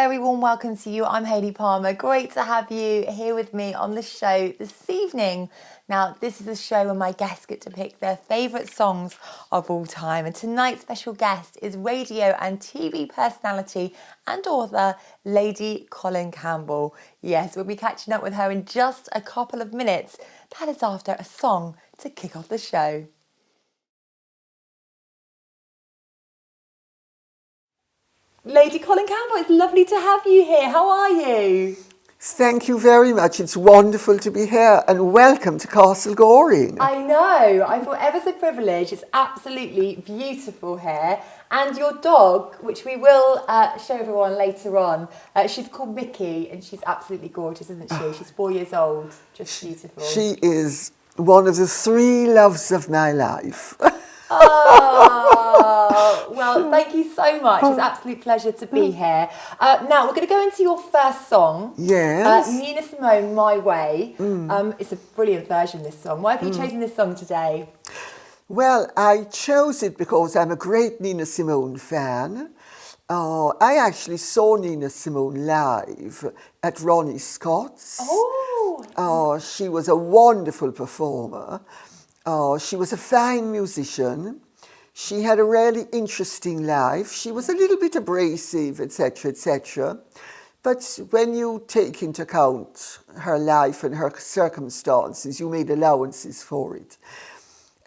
very warm welcome to you. I'm Hayley Palmer. Great to have you here with me on the show this evening. Now, this is a show where my guests get to pick their favourite songs of all time. And tonight's special guest is radio and TV personality and author, Lady Colin Campbell. Yes, we'll be catching up with her in just a couple of minutes. That is after a song to kick off the show. Lady Colin Campbell, it's lovely to have you here. How are you? Thank you very much. It's wonderful to be here and welcome to Castle Goring. I know. I feel ever so privileged. It's absolutely beautiful here. And your dog, which we will show everyone later on, she's called Mickey and she's absolutely gorgeous, isn't she? She's 4 years old. Just beautiful. She is one of the three loves of my life. Oh, well, thank you so much. It's an absolute pleasure to be here. Now, we're going to go into your first song. Yes. Nina Simone, My Way. It's a brilliant version, this song. Why have you chosen this song today? Well, I chose it because I'm a great Nina Simone fan. I actually saw Nina Simone live at Ronnie Scott's. Oh. She was a wonderful performer. She was a fine musician. She had a really interesting life. She was a little bit abrasive, etc., etc. But when you take into account her life and her circumstances, you made allowances for it.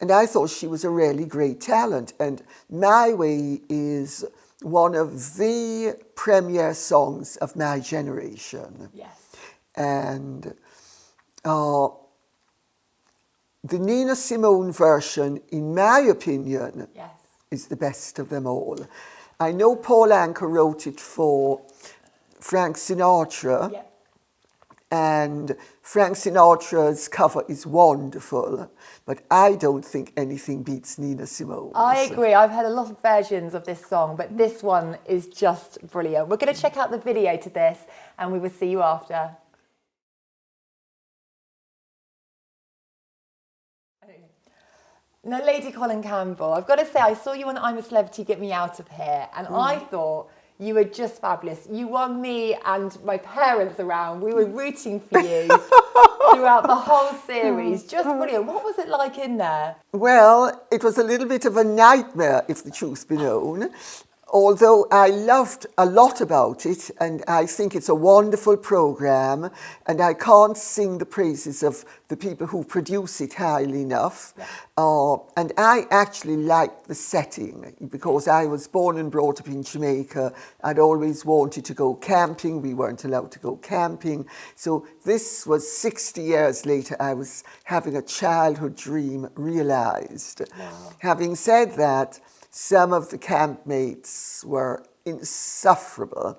And I thought she was a really great talent. And My Way is one of the premier songs of my generation. Yes. And the Nina Simone version, in my opinion, Yes. is the best of them all. I know Paul Anka wrote it for Frank Sinatra, Yep. and Frank Sinatra's cover is wonderful, but I don't think anything beats Nina Simone. I agree. I've heard a lot of versions of this song, but this one is just brilliant. We're going to check out the video to this, and we will see you after. Now, Lady Colin Campbell, I've got to say, I saw you on I'm a Celebrity, Get Me Out of Here, and I thought you were just fabulous. You won me and my parents around. We were rooting for you throughout the whole series. Just brilliant. What was it like in there? Well, it was a little bit of a nightmare, if the truth be known. Although I loved a lot about it, and I think it's a wonderful program, and I can't sing the praises of the people who produce it highly enough. Yeah. And I actually liked the setting because I was born and brought up in Jamaica. I'd always wanted to go camping. We weren't allowed to go camping. So this was 60 years later. I was having a childhood dream realized. Wow. Having said that, some of the campmates were insufferable.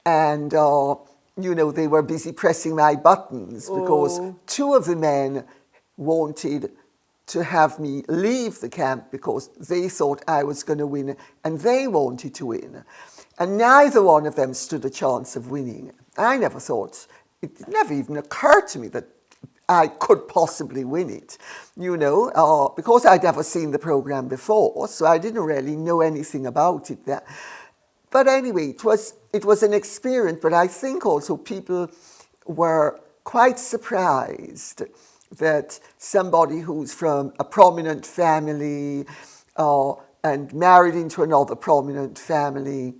And, they were busy pressing my buttons because two of the men wanted to have me leave the camp because they thought I was going to win and they wanted to win. And neither one of them stood a chance of winning. I never thought, it never even occurred to me that I could possibly win it, because I'd never seen the program before, so I didn't really know anything about it there. But anyway, it was an experience, but I think also people were quite surprised that somebody who's from a prominent family and married into another prominent family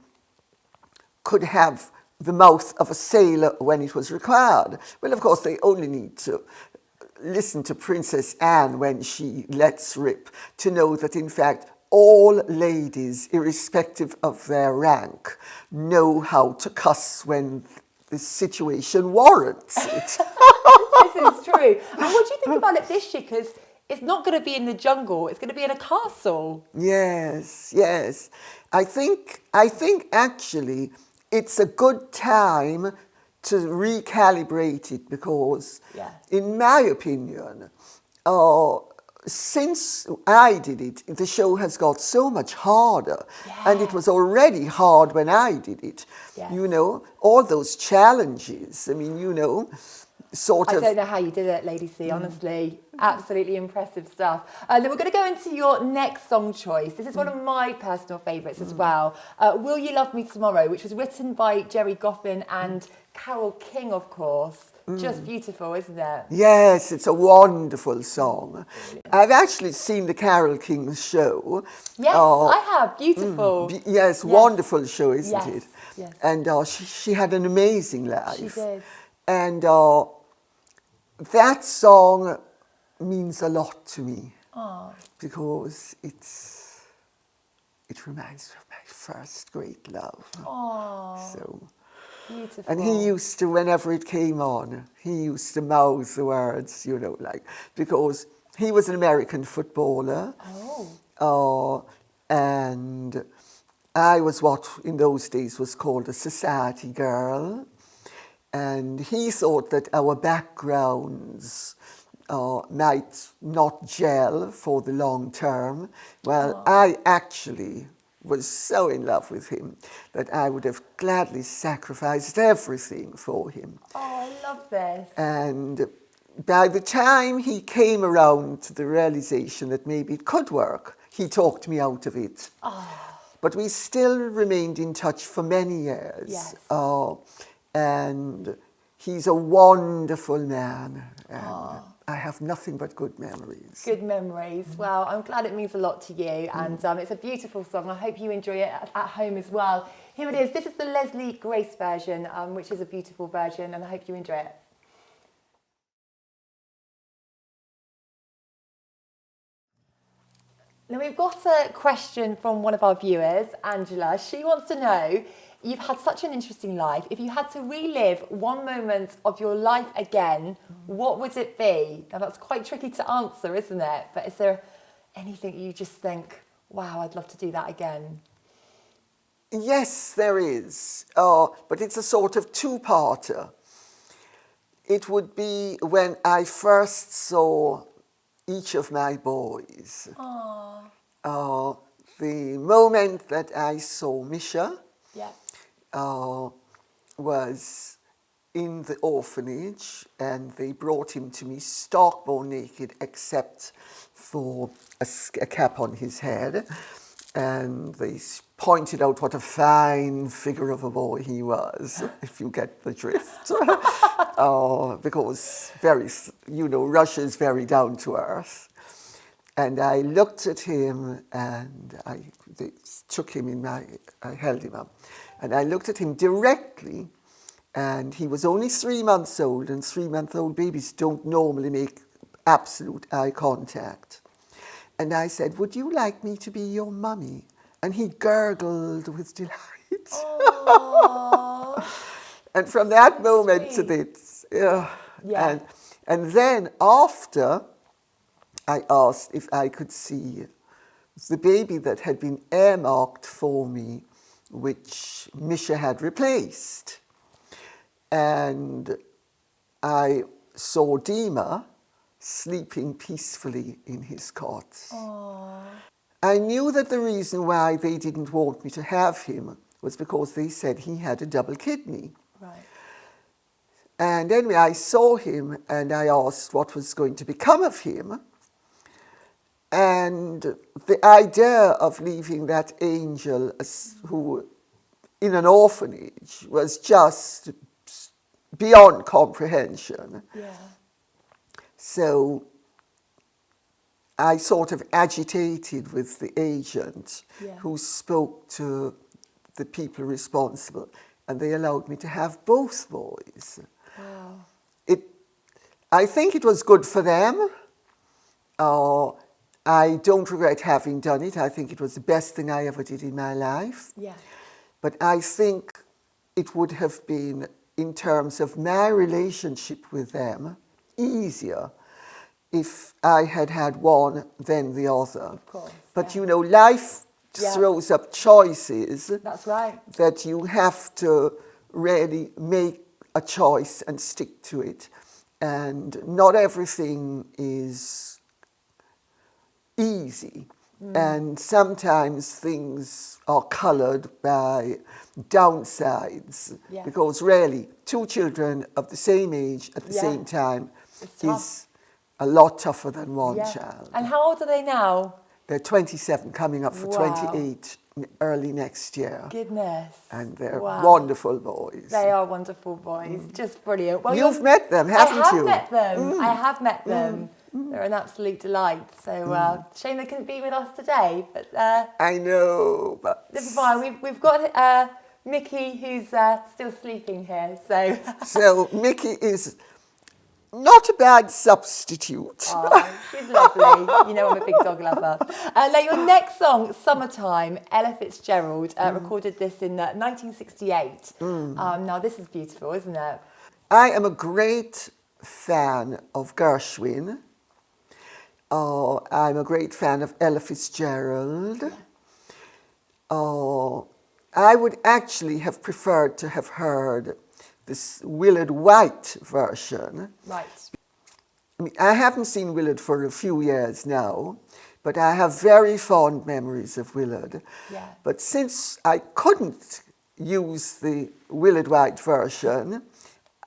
could have the mouth of a sailor when it was required. Well, of course, they only need to listen to Princess Anne when she lets rip to know that, in fact, all ladies, irrespective of their rank, know how to cuss when the situation warrants it. This is true. And what do you think about it this year? Because it's not going to be in the jungle, it's going to be in a castle. Yes. I think actually it's a good time to recalibrate it because, in my opinion, since I did it, the show has got so much harder. Yeah. And it was already hard when I did it. Yes. All those challenges. I mean, sort I of... don't know how you did it, Lady C, honestly. Absolutely impressive stuff. Then we're going to go into your next song choice. This is one of my personal favourites as well. Will You Love Me Tomorrow, which was written by Jerry Goffin and Carole King, of course. Just beautiful, isn't it? Yes, it's a wonderful song. I've actually seen the Carole King show. Yes, I have. Beautiful. Yes, wonderful show, isn't Yes, it? yes. And she had an amazing life. She did. And that song means a lot to me. Because it reminds me of my first great love. So... Beautiful. And he used to, whenever it came on, he used to mouth the words, you know, like, because he was an American footballer. And I was what in those days was called a society girl. And he thought that our backgrounds might not gel for the long term. Well, I actually was so in love with him that I would have gladly sacrificed everything for him. Oh, I love this. And by the time he came around to the realization that maybe it could work, he talked me out of it. But we still remained in touch for many years. Yes. And he's a wonderful man. And I have nothing but good memories. Good memories. Well, I'm glad it means a lot to you, and it's a beautiful song. I hope you enjoy it at home as well. Here it is. This is the Leslie Grace version, which is a beautiful version, and I hope you enjoy it. Now, we've got a question from one of our viewers, Angela. She wants to know, you've had such an interesting life. If you had to relive one moment of your life again, what would it be? Now, that's quite tricky to answer, isn't it? But is there anything you just think, wow, I'd love to do that again? Yes, there is. But it's a sort of two-parter. It would be when I first saw each of my boys. The moment that I saw Misha was in the orphanage, and they brought him to me stark bone naked except for a cap on his head, and they pointed out what a fine figure of a boy he was, if you get the drift. Because Russia is very down to earth. And I looked at him, and they took him I held him up, and I looked at him directly, and he was only 3 months old, and 3-month-old babies don't normally make absolute eye contact. And I said, "Would you like me to be your mummy?" And he gurgled with delight. And from that moment to this, and then after, I asked if I could see the baby that had been earmarked for me, which Misha had replaced. And I saw Dima sleeping peacefully in his cot. I knew that the reason why they didn't want me to have him was because they said he had a double kidney. Right. And anyway, I saw him, and I asked what was going to become of him. And the idea of leaving that angel who in an orphanage was just beyond comprehension. So I sort of agitated with the agent who spoke to the people responsible, and they allowed me to have both boys. Wow. I think it was good for them. I don't regret having done it. I think it was the best thing I ever did in my life. But I think it would have been, in terms of my relationship with them, easier if I had had one than the other. Of course. But life throws up choices. That's right. That you have to really make a choice and stick to it. And not everything is easy, And sometimes things are coloured by downsides, Yeah. because really 2 children of the same age at the Yeah. same time It's tough. is a lot tougher than one Yeah. child. And how old are they now? They're 27, coming up for Wow. 28 early next year. Goodness. And they're Wow. wonderful boys. They are wonderful boys. Just brilliant. Well, You've met them, haven't I have you? met them. I have met them. They're an absolute delight. So shame they couldn't be with us today, but I know, but they're fine. We've got Mickey who's still sleeping here. So so Mickey is not a bad substitute. oh, she's lovely. You know I'm a big dog lover. Now your next song, Summertime, Ella Fitzgerald, recorded this in 1968. Now this is beautiful, isn't it? I am a great fan of Gershwin. I'm a great fan of Ella Fitzgerald. I would actually have preferred to have heard this Willard White version. Right. I mean, I haven't seen Willard for a few years now, but I have very fond memories of Willard. Yeah. But since I couldn't use the Willard White version,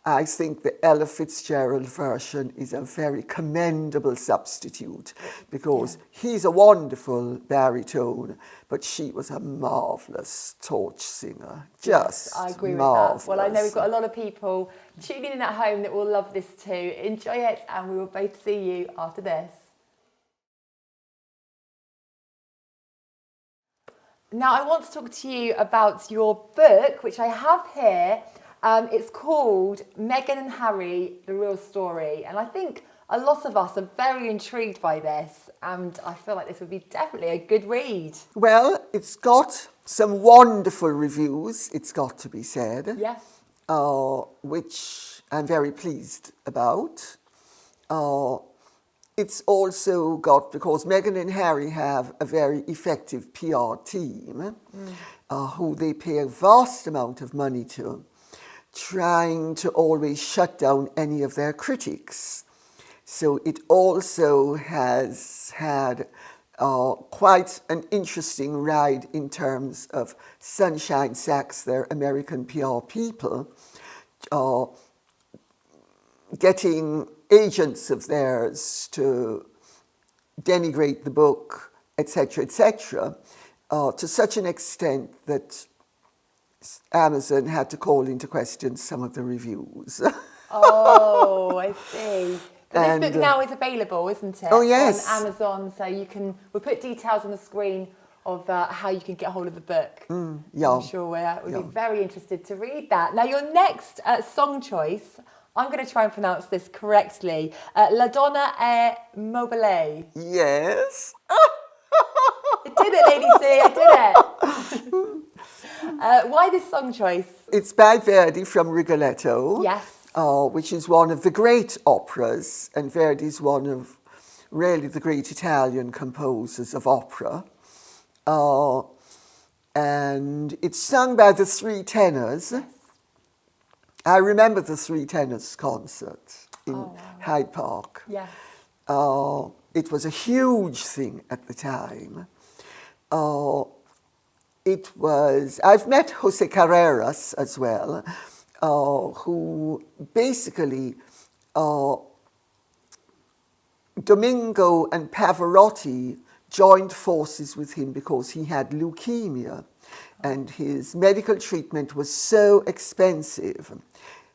I think the Ella Fitzgerald version is a very commendable substitute, because he's a wonderful baritone, but she was a marvellous torch singer. Just I agree marvellous. with that. Well, I know we've got a lot of people tuning in at home that will love this too. Enjoy it, and we will both see you after this. Now, I want to talk to you about your book, which I have here. It's called Meghan and Harry, The Real Story. And I think a lot of us are very intrigued by this. And I feel like this would be definitely a good read. Well, it's got some wonderful reviews, it's got to be said. Yeah. Which I'm very pleased about. It's also got, because Meghan and Harry have a very effective PR team, who they pay a vast amount of money to, trying to always shut down any of their critics. So it also has had quite an interesting ride in terms of Sunshine Sachs, their American PR people, getting agents of theirs to denigrate the book, etc., to such an extent that Amazon had to call into question some of the reviews. Oh, I see. But And, this book now is available, isn't it? Oh, yes. On Amazon, so we'll put details on the screen of how you can get hold of the book. yeah. I'm sure we'll be very interested to read that. Now, your next song choice, I'm going to try and pronounce this correctly. La Donna è mobile. Yes. I did it, Lady C, I did it. Why this song choice? It's by Verdi from Rigoletto. Yes. Which is one of the great operas, and Verdi's one of really the great Italian composers of opera. And it's sung by the Three Tenors. Yes. I remember the Three Tenors concert in Hyde Park. Yes. It was a huge thing at the time. I've met Jose Carreras as well, who basically, Domingo and Pavarotti joined forces with him because he had leukemia, and his medical treatment was so expensive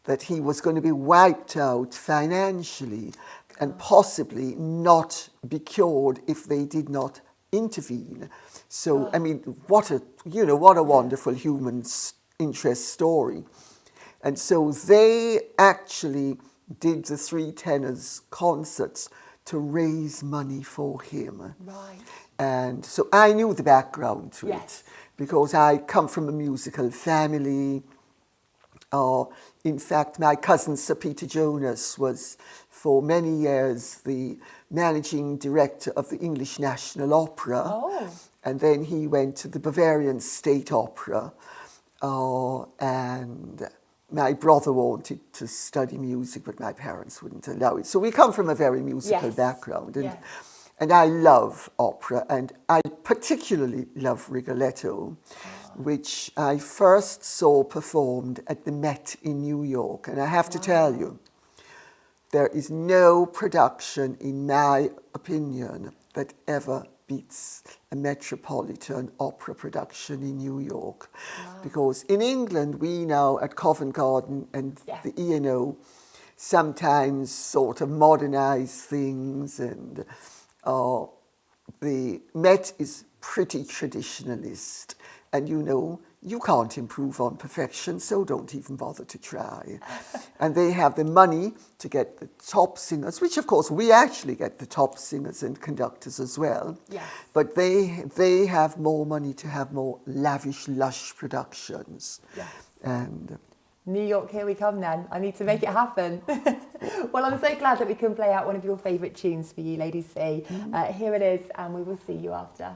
that he was going to be wiped out financially and possibly not be cured if they did not intervene. So, I mean, what a wonderful human interest story. And so they actually did the Three Tenors concerts to raise money for him. Right. And so I knew the background to Yes. it, because I come from a musical family. In fact, my cousin Sir Peter Jonas was for many years the managing director of the English National Opera. Oh. And then he went to the Bavarian State Opera. And my brother wanted to study music, but my parents wouldn't allow it. So we come from a very musical Yes. background. And Yes. And I love opera, and I particularly love Rigoletto, which I first saw performed at the Met in New York. And I have to tell you, there is no production, in my opinion, that ever beats a Metropolitan Opera production in New York. Because in England, we now at Covent Garden and the E&O sometimes sort of modernize things, and the Met is pretty traditionalist. And you know, you can't improve on perfection, so don't even bother to try. And they have the money to get the top singers, which of course we actually get the top singers and conductors as well. Yes. But they have more money to have more lavish, lush productions. Yes. And New York, here we come then. I need to make it happen. Well, I'm so glad that we can play out one of your favourite tunes for you, Lady C. Here it is, and we will see you after.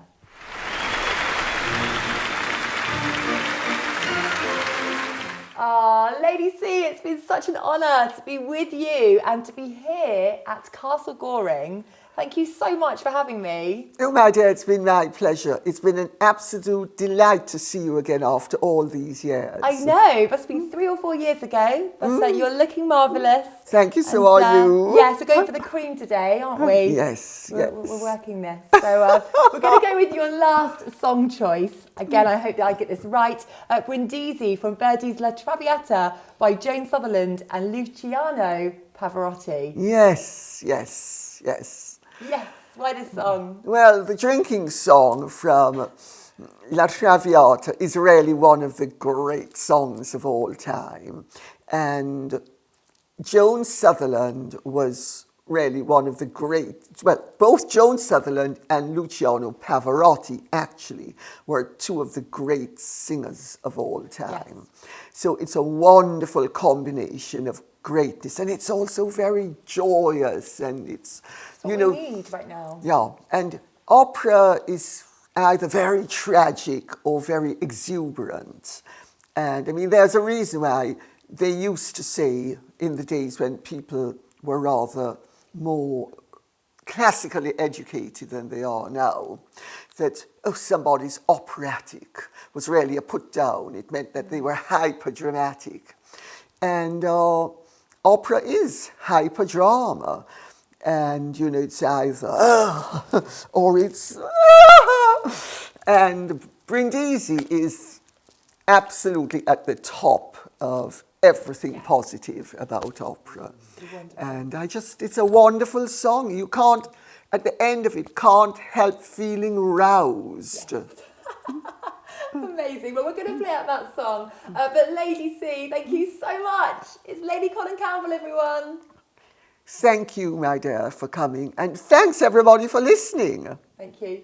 Lady C, it's been such an honour to be with you and to be here at Castle Goring. Thank you so much for having me. oh, my dear, it's been my pleasure. It's been an absolute delight to see you again after all these years. I know, it must have been 3 or 4 years ago, but you're looking marvellous. Thank you, so are you. Yes, we're going for the cream today, aren't we? Yes, We're working this. So we're going to go with your last song choice. Again, I hope that I get this right. Brindisi from Verdi's La Traviata by Joan Sutherland and Luciano Pavarotti. Yes, yes, yes. Yes, why this song? Well, the drinking song from La Traviata is really one of the great songs of all time. And Joan Sutherland was really one of the great, well, both Joan Sutherland and Luciano Pavarotti actually were two of the great singers of all time. Yes. So it's a wonderful combination of greatness, and it's also very joyous, and it's, you know, we need right now. Yeah, and opera is either very tragic or very exuberant. And I mean, there's a reason why they used to say in the days when people were rather more classically educated than they are now, that, oh, somebody's operatic was really a put down. It meant that they were hyper dramatic. And opera is hyper drama. And, you know, it's either or it's and Brindisi is absolutely at the top of everything positive about opera. And it's a wonderful song. You can't, at the end of it, can't help feeling roused. Yes. Amazing. Well, we're going to play out that song. But Lady C, thank you so much. It's Lady Colin Campbell, everyone. Thank you, my dear, for coming. And thanks, everybody, for listening. Thank you.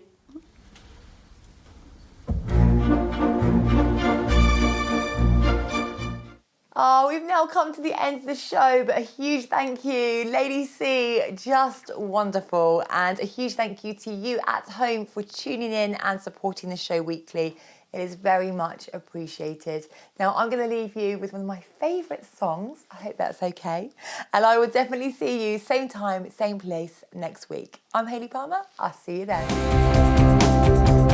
Oh, we've now come to the end of the show, but a huge thank you, Lady C, just wonderful. And a huge thank you to you at home for tuning in and supporting the show weekly. It is very much appreciated. Now, I'm going to leave you with one of my favourite songs. I hope that's okay. And I will definitely see you same time, same place next week. I'm Hayley Palmer. I'll see you then.